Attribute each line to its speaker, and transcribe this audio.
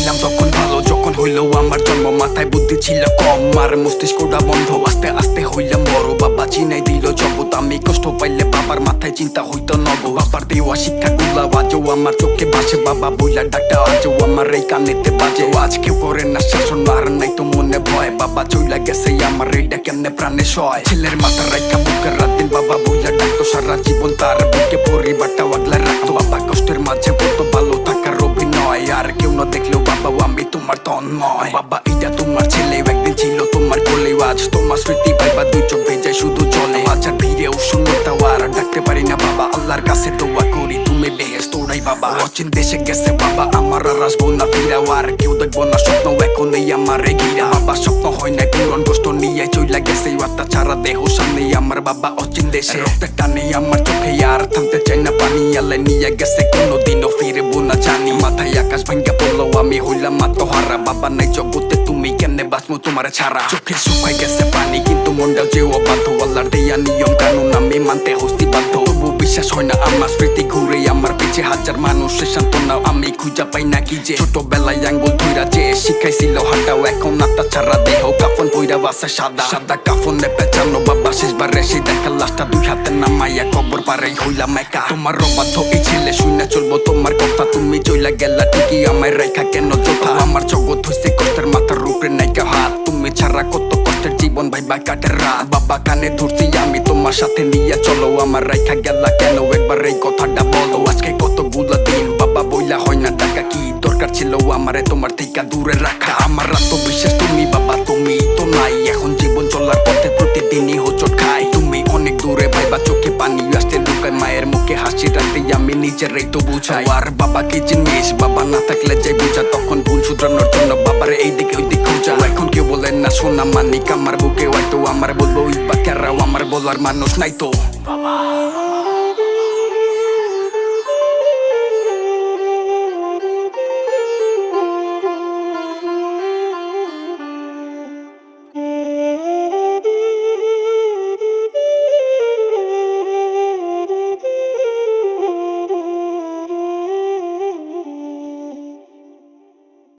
Speaker 1: ছিলাম তখন ভালো, যখন হইলো আমার জন্ম মাথায় বুদ্ধি ছিল কম, আর মস্তিষ্কটা বন্ধ। আস্তে আস্তে হইলাম বড়, বাবা চিনাই দিল জগৎ। আমি কষ্ট পাইলে বাবার মাথায় চিন্তা হইতো নব। বাবার দেওয়া শিক্ষা গুলা আজও আমার চোখে ভাসে, বাবা বইলা ডাক্তা আজও আমার এই কানেতে বাজে। আজ কেউ করে না শাসন, আর নাই তো মনে ভয়, বাবা চইলা গেছে আমার এইটা কেমনে প্রাণে সয়। ছেলের মাথা রাখা বুকের রাত দিন বাবা বইলা ডাকতো, সারা জীবন তার বুকে পরিবারটা আগলা রাখতো। বাবা কষ্টের মাঝে বলতো ভালো থাকার অভিনয়, আর কেউ না দেখলেও বাবা আমি তোমার তন্ময়। বাবা এইটা তোমার ছেলে, একদিন ছিল তোমার কোলে, আজ তোমার স্মৃতি পাইবা দুই চোখ ভেজে শুধু চলে। আজ আর ভিড়েও শূন্যতা আর ডাকতে পারি না বাবা, আল্লাহর কাছে দোয়া করি তুমি বেহেশত ওড়াই বাবা। অচিন দেশে গেছে বাবা আমার, আর আসবো না ফিরাও, আর কেউ দেখবো না স্বপ্ন এখন এই আমার ঘিরা। বাবা স্বপ্ন হয় না পূরণ, কষ্ট নিয়ে চইলা গেছে আত্মা ছাড়া দেহ সামনে আমার বাবা অচিন দেশে। রক্তের টানে আমার চোখে আর থামতে চাই না পানি, আল্লাহ নিয়ে গেছে কোনোদিনও ফিরবো না জানি। মাথায় আকাশ ভাঙ্গা পড়লো আমি হইলাম আত্মহারা, বাবা নাই জগতে তুমি কেমনে বাঁচবো তোমার ছাড়া। চোখে শুকাই গেছে পানি কিন্তু মনটাও যে অবাধ্য, আল্লাহর দেয়া নিয়ম কানুন আমি মানতে হস্তি বাধ্য। তবু বিশ্বাস হয় না আমার স্মৃতি ঘুরে আমার পিছে, হাজার মানুষের সান্ত্বনা আমি খুঁজা পাই না কি যে। ছোটবেলায় আঙ্গুল ধইরা যে শিখাইছিল হাঁটাও, এখন আত্মা ছাড়া দেহ কাফন পইরা বাসে সাদা সাদা কাফনে পেঁচানো। বাবা শেষবার রেসে দেখা লাশটা দুই হাতে নামাইয়া কবর পারে হইলাম একা। তোমার অবাধ্য এই ছেলে শুনে চলবো তোমার কথা, তুমি চইলা গেলা ঠিকই আমায় রেখা কেন যোথা। আমার জগৎ হইছে কষ্টের মাথার উপরে নাইকা হাত, তুমি ছাড়া কত কষ্টের জীবন ভাইবা কাটের রাত। বাবা কানে ধরছি আমি তোমার সাথে নিয়ে চলো, আমার রেখা গেলা কেন একবার এই কথাটা বলো। আজকে কতগুলা দিন বাবা বইলা হয় না টাকা, কি দরকার ছিল আমারে তোমার থেকে দূরে রাখা। আমার আত্মবিশ্বাস তুমি বাবা তুমি তো নাই, এখন জীবন চলার পথে প্রতিদিনই হোঁচট খাই। তুমি অনেক দূরে ভাইবা চোখে পানি আসতে লুকায়, মায়ের মুখে হাসি রাখতে আমি নিজেরই তো বুঝাই। আর বাবা কি জিনিস বাবা না থাকলে যাই বুঝা, তখন ভুল শুধরানোর জন্য বাবার এই দিকে ওই দিকে খোঁজা। এখন কেউ বলেন না সোনা মানিক আমার বুকে হয়তো, আমার বলবো ওই বা কেরাও আমার বলার মানুষ নাই তো বাবা।